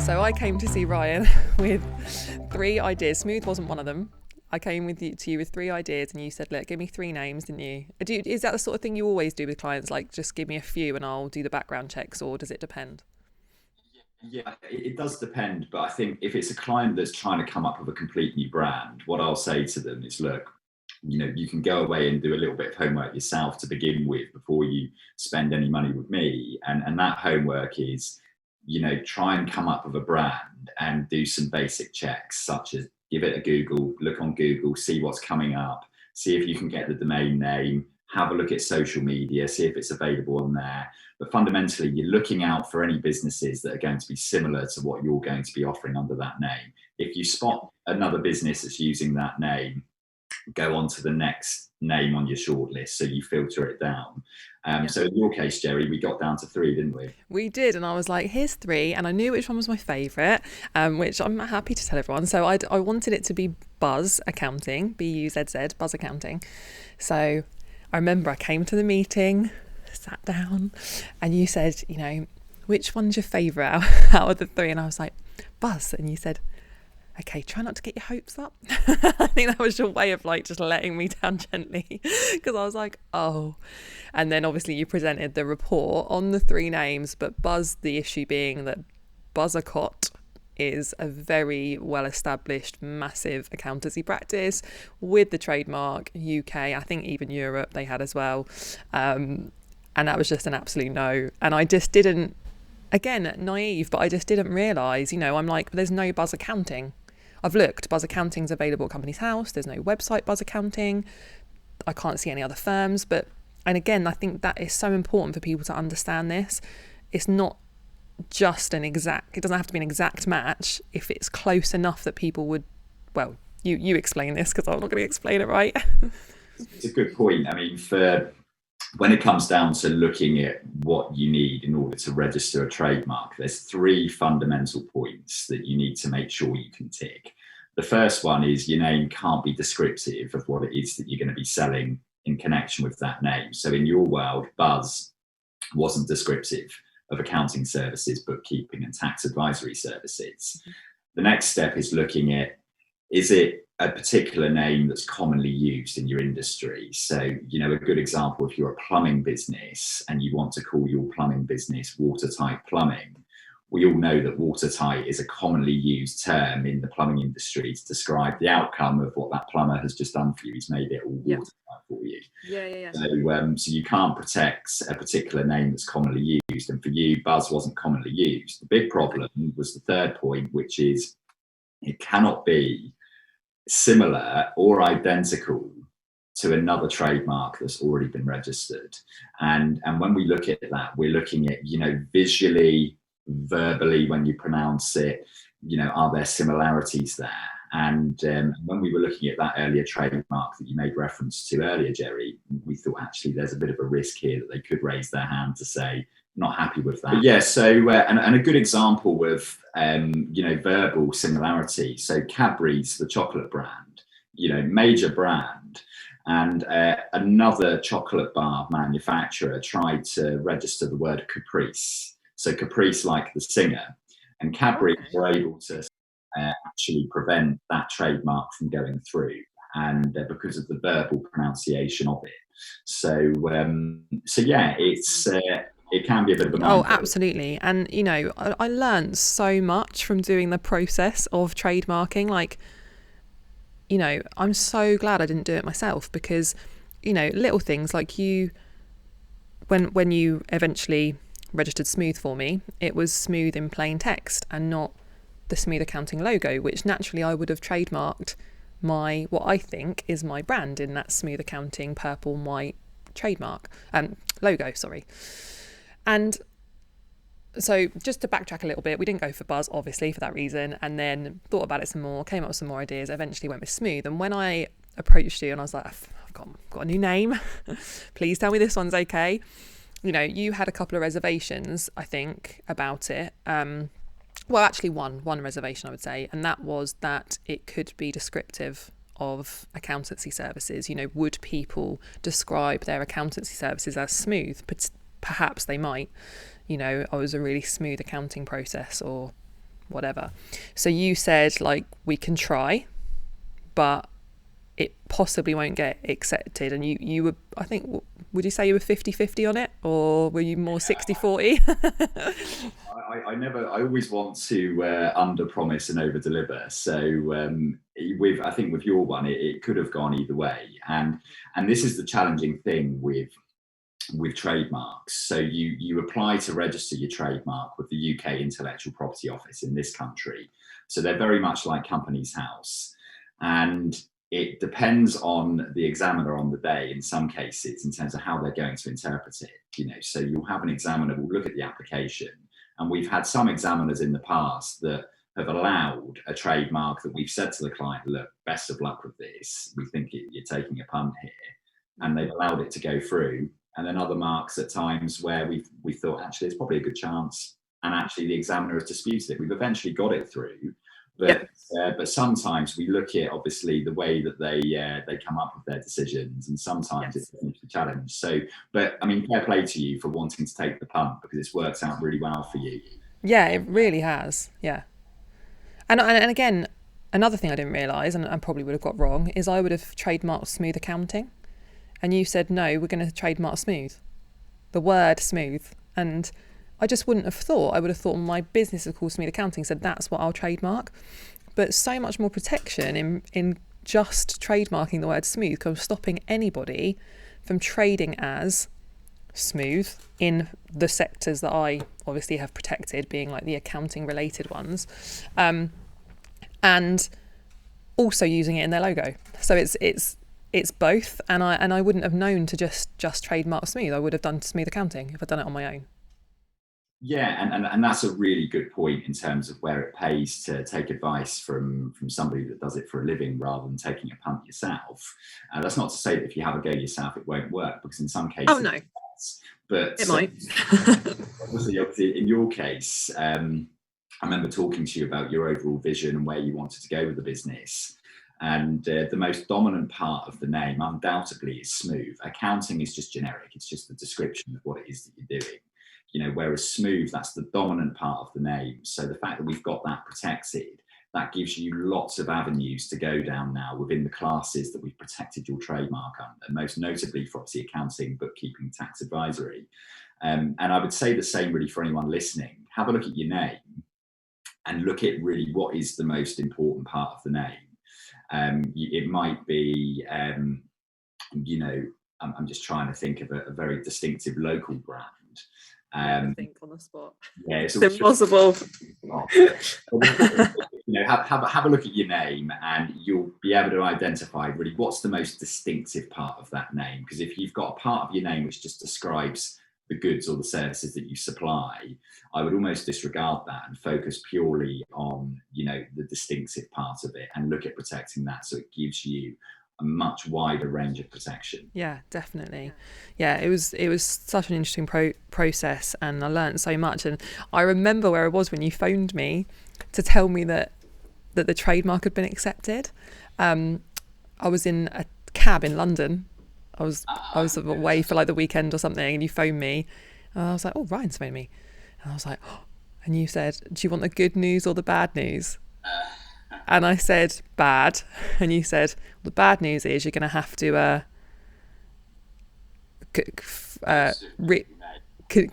So I came to see Ryan with 3 ideas. Smooth wasn't one of them. I came to you with 3 ideas, and you said, look, give me 3 names, didn't you? Is that the sort of thing you always do with clients? Like, just give me a few and I'll do the background checks, or does it depend? Yeah, it does depend. But I think if it's a client that's trying to come up with a complete new brand, what I'll say to them is, look, you can go away and do a little bit of homework yourself to begin with before you spend any money with me. And that homework is, try and come up with a brand and do some basic checks, such as give it a Google, look on Google, see what's coming up, see if you can get the domain name, have a look at social media, see if it's available on there. But fundamentally, you're looking out for any businesses that are going to be similar to what you're going to be offering under that name. If you spot another business that's using that name, go on to the next name on your shortlist, so you filter it down. So in your case, Jeri, we got down to 3, didn't we? We did, and I was like, here's 3, and I knew which one was my favourite, which I'm happy to tell everyone. So I wanted it to be Buzz Accounting, Buzz, Buzz Accounting. So I remember I came to the meeting, sat down, and you said, which one's your favourite out of the 3? And I was like, Buzz. And you said, okay, try not to get your hopes up. I think that was your way of just letting me down gently, because I was like, oh. And then obviously you presented the report on the 3 names, but Buzz, the issue being that Buzzercott is a very well-established, massive accountancy practice with the trademark UK, I think even Europe they had as well. And that was just an absolute no. And I just didn't, again, naive, but I just didn't realise, I'm like, there's no Buzz Accounting. I've looked, Buzz Accounting's available at Companies House. There's no website Buzz Accounting. I can't see any other firms. And again, I think that is so important for people to understand this. It's not just it doesn't have to be an exact match if it's close enough that people would, well, you explain this, because I'm not going to explain it right. It's a good point. I mean, when it comes down to looking at what you need in order to register a trademark, there's 3 fundamental points that you need to make sure you can tick. The first one is your name can't be descriptive of what it is that you're going to be selling in connection with that name. So in your world, Buzz wasn't descriptive of accounting services, bookkeeping and tax advisory services. The next step is looking at, is it a particular name that's commonly used in your industry? So, a good example, if you're a plumbing business and you want to call your plumbing business Watertight Plumbing, we all know that watertight is a commonly used term in the plumbing industry to describe the outcome of what that plumber has just done for you. He's made it all watertight for you. Yeah. So you can't protect a particular name that's commonly used. And for you, Buzz wasn't commonly used. The big problem was the third point, which is it cannot be similar or identical to another trademark that's already been registered. And when we look at that, we're looking at, visually, verbally, when you pronounce it, are there similarities there? And when we were looking at that earlier trademark that you made reference to earlier, Jeri, we thought actually there's a bit of a risk here that they could raise their hand to say, not happy with that. But yeah, so and a good example of verbal similarity. So Cadbury's the chocolate brand, major brand, and another chocolate bar manufacturer tried to register the word Caprice. So Caprice, like the singer, and Cadbury were able to actually prevent that trademark from going through, and because of the verbal pronunciation of it. So yeah, it can be a bit of a Oh, absolutely. And, I learned so much from doing the process of trademarking. I'm so glad I didn't do it myself, because, little things like when you eventually registered Smooth for me, it was Smooth in plain text and not the Smooth Accounting logo, which naturally I would have trademarked what I think is my brand in that Smooth Accounting purple and white trademark, logo, sorry. And so just to backtrack a little bit, we didn't go for Buzz, obviously, for that reason, and then thought about it some more, came up with some more ideas, eventually went with Smooth. And when I approached you and I was like, I've got a new name, please tell me this one's okay. You had a couple of reservations, I think, about it. Well, actually one reservation, I would say, and that was that it could be descriptive of accountancy services. Would people describe their accountancy services as smooth? Perhaps they might. I was a really smooth accounting process, or whatever. So you said, like, we can try, but it possibly won't get accepted. And you were, I think, would you say you were 50-50 on it, or were you more 60-40? I always want to under promise and over deliver. So I think with your one, it could have gone either way. And this is the challenging thing with trademarks. So you apply to register your trademark with the UK Intellectual Property Office in this country. So they're very much like Companies House. And it depends on the examiner on the day, in some cases, in terms of how they're going to interpret it. So you'll have an examiner who will look at the application. And we've had some examiners in the past that have allowed a trademark that we've said to the client, look, best of luck with this. We think you're taking a punt here. And they've allowed it to go through. And then other marks at times where we thought, actually, it's probably a good chance. And actually, the examiner has disputed it. We've eventually got it through. But sometimes we look at, obviously, the way that they come up with their decisions, and sometimes it's a challenge. So, but I mean, fair play to you for wanting to take the punt, because it's worked out really well for you. Yeah, it really has. Yeah. And again, another thing I didn't realise, and I probably would have got wrong, is I would have trademarked smooth accounting. And you said, no, we're going to trademark smooth. The word smooth. And I just wouldn't have thought. I would have thought my business is called Smooth Accounting, so that's what I'll trademark. But so much more protection in just trademarking the word smooth, because stopping anybody from trading as smooth in the sectors that I obviously have protected, being like the accounting related ones, and also using it in their logo. So it's both, and I wouldn't have known to just trademark smooth. I would have done smooth accounting if I'd done it on my own. Yeah, and that's a really good point in terms of where it pays to take advice from somebody that does it for a living rather than taking a punt yourself. That's not to say that if you have a go yourself, it won't work, because in some cases, no, but it might. obviously, in your case, I remember talking to you about your overall vision and where you wanted to go with the business. And the most dominant part of the name, undoubtedly, is smooth. Accounting is just generic; it's just the description of what it is that you're doing. Whereas smooth, that's the dominant part of the name. So the fact that we've got that protected, that gives you lots of avenues to go down now within the classes that we've protected your trademark under, most notably for obviously accounting, bookkeeping, tax advisory. And I would say the same really for anyone listening. Have a look at your name and look at really what is the most important part of the name. It might be, I'm just trying to think of a very distinctive local brand. Think on the spot. Yeah, it's impossible. Have a look at your name, and you'll be able to identify really what's the most distinctive part of that name. Because if you've got a part of your name which just describes the goods or the services that you supply, I would almost disregard that and focus purely on the distinctive part of it and look at protecting that, so it gives you a much wider range of protection. Yeah, definitely. Yeah, it was such an interesting process, and I learned so much. And I remember where I was when you phoned me to tell me that the trademark had been accepted. I was in a cab in London. I was away for like the weekend or something, and you phoned me, and I was like, oh, Ryan's phoned me, and I was like, oh. And you said, do you want the good news or the bad news? And I said, bad. And you said, well, the bad news is you're going to have to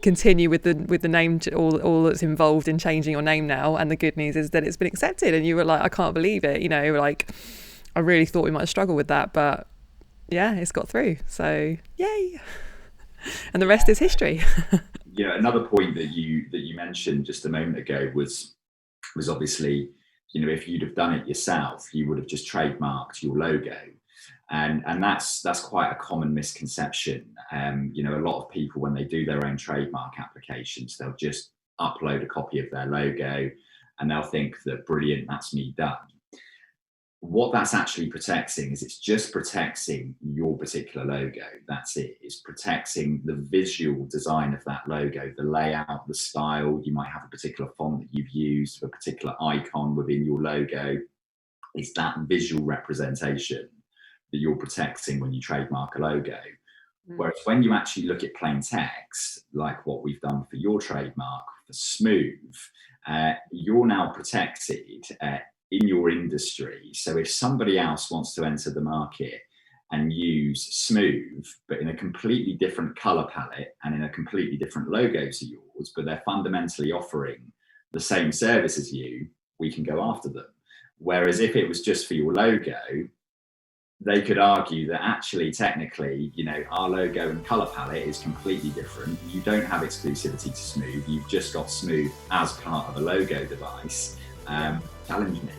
continue with the name, all that's involved in changing your name now. And the good news is that it's been accepted. And you were like, I can't believe it. Like, I really thought we might struggle with that, but yeah, it's got through. So yay. And the rest is history. Another point that you mentioned just a moment ago was obviously, if you'd have done it yourself, you would have just trademarked your logo. And that's quite a common misconception. A lot of people, when they do their own trademark applications, they'll just upload a copy of their logo and they'll think that, brilliant, that's me done. What that's actually protecting is it's just protecting your particular logo. That's it. It's protecting the visual design of that logo, the layout, the style. You might have a particular font that you've used for a particular icon within your logo. It's that visual representation that you're protecting when you trademark a logo. Whereas when you actually look at plain text, like what we've done for your trademark for smooth, you're now protected in your industry. So if somebody else wants to enter the market and use smooth, but in a completely different color palette and in a completely different logo to yours, but they're fundamentally offering the same service as you, we can go after them. Whereas if it was just for your logo, they could argue that actually, technically, our logo and color palette is completely different. You don't have exclusivity to smooth. You've just got smooth as part of a logo device. Challenge me.